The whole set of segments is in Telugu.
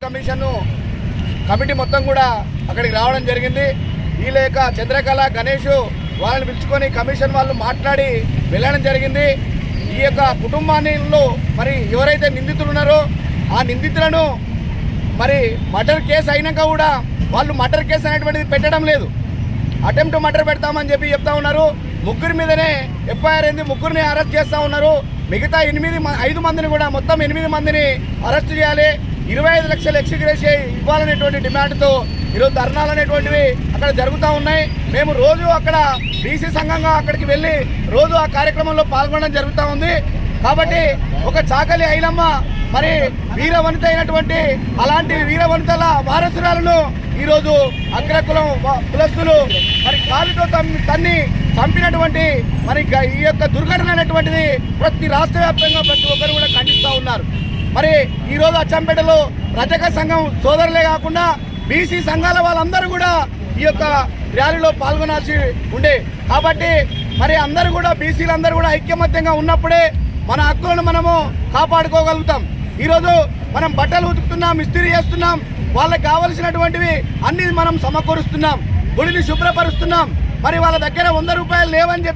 కమిషన్ కమిటీ మొత్తం కూడా అక్కడికి రావడం జరిగింది. ఈ లేక చంద్రకళ గణేష్ వాళ్ళని పిలుచుకొని కమిషన్ వాళ్ళు మాట్లాడి వెళ్ళడం జరిగింది. ఈ యొక్క కుటుంబాల్లో మరి ఎవరైతే నిందితులు ఉన్నారో ఆ నిందితులను మరి మర్డర్ కేసు అయినాక కూడా వాళ్ళు మర్డర్ కేసు అనేటువంటిది పెట్టడం లేదు, అటెంప్ట్ మర్డర్ పెడతామని చెప్పి చెప్తా ఉన్నారు. ముగ్గురి మీదనే ఎఫ్ఐఆర్ అయింది, ముగ్గురిని అరెస్ట్ చేస్తూ ఉన్నారు. మిగతా 5 మందిని కూడా మొత్తం 8 మందిని అరెస్ట్ చేయాలి, 25 లక్షలు ఎక్స్గ్రేషియా ఇవ్వాలనేటువంటి డిమాండ్తో ఈరోజు ధర్నాలు అనేటువంటివి అక్కడ జరుగుతూ ఉన్నాయి. మేము రోజు అక్కడ బీసీ సంఘంగా అక్కడికి వెళ్ళి రోజు ఆ కార్యక్రమంలో పాల్గొనడం జరుగుతూ ఉంది. కాబట్టి ఒక చాకలి ఐలమ్మ మరి వీర వనిత అయినటువంటి అలాంటి వీర వనితల వారసురాలను ఈరోజు అగ్రకులం కులస్తులు మరి కాలుతో తన్ని చంపినటువంటి మరి ఈ యొక్క దుర్ఘటన అనేటువంటిది ప్రతి రాష్ట్ర వ్యాప్తంగా ప్రతి ఒక్కరు కూడా ఖండిస్తూ ఉన్నారు. మరి ఈరోజు అచ్చంపేటలో రజక సంఘం సోదరులే కాకుండా బీసీ సంఘాల వాళ్ళందరూ కూడా ఈ యొక్క ర్యాలీలో పాల్గొనాల్సి ఉండే. కాబట్టి మరి అందరూ కూడా బీసీలందరూ కూడా ఐక్యమత్యంగా ఉన్నప్పుడే మన హక్కులను మనము కాపాడుకోగలుగుతాం. ఈరోజు మనం బట్టలు ఉతుకుతున్నాం, ఇస్త్రీ చేస్తున్నాం, వాళ్ళకి కావలసినటువంటివి అన్ని మనం సమకూరుస్తున్నాం, గుడిని శుభ్రపరుస్తున్నాం. మరి వాళ్ళ దగ్గర 100 రూపాయలు లేవని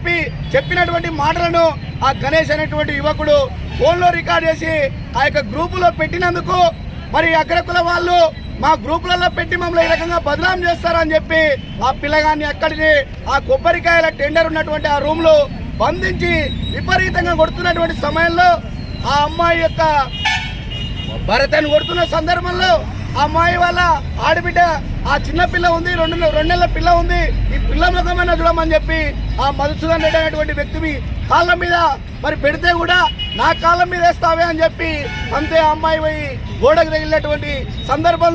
చెప్పినటువంటి మాటలను ఆ గణేష్ అనేటువంటి యువకుడు ఫోన్లో రికార్డ్ చేసి ఆ యొక్క గ్రూపులో పెట్టినందుకు మరి అగ్రకుల వాళ్ళు మా గ్రూపులలో పెట్టి మమ్మల్ని ఈ రకంగా బదనాం చేస్తారని చెప్పి ఆ పిల్లగాన్ని అక్కడికి ఆ కొబ్బరికాయల టెండర్ ఉన్నటువంటి ఆ రూమ్లో బంధించి విపరీతంగా కొడుతున్నటువంటి సమయంలో ఆ అమ్మాయి యొక్క భరతను కొడుతున్న సందర్భంలో ఆ అమ్మాయి వాళ్ళ ఆడబిడ్డ ఆ చిన్న పిల్ల ఉంది, 2 నెలల పిల్ల ఉంది, ఈ పిల్ల ముఖమైనా చూడమని చెప్పి ఆ మధుసూదన్ రెడ్డి అనేటువంటి వ్యక్తిని కాళ్ళ మీద మరి పెడితే కూడా నా కాళ్ళ మీద వేస్తావే అని చెప్పి అంతే అమ్మాయి పోయి గోడకు తగిలినటువంటి సందర్భంలో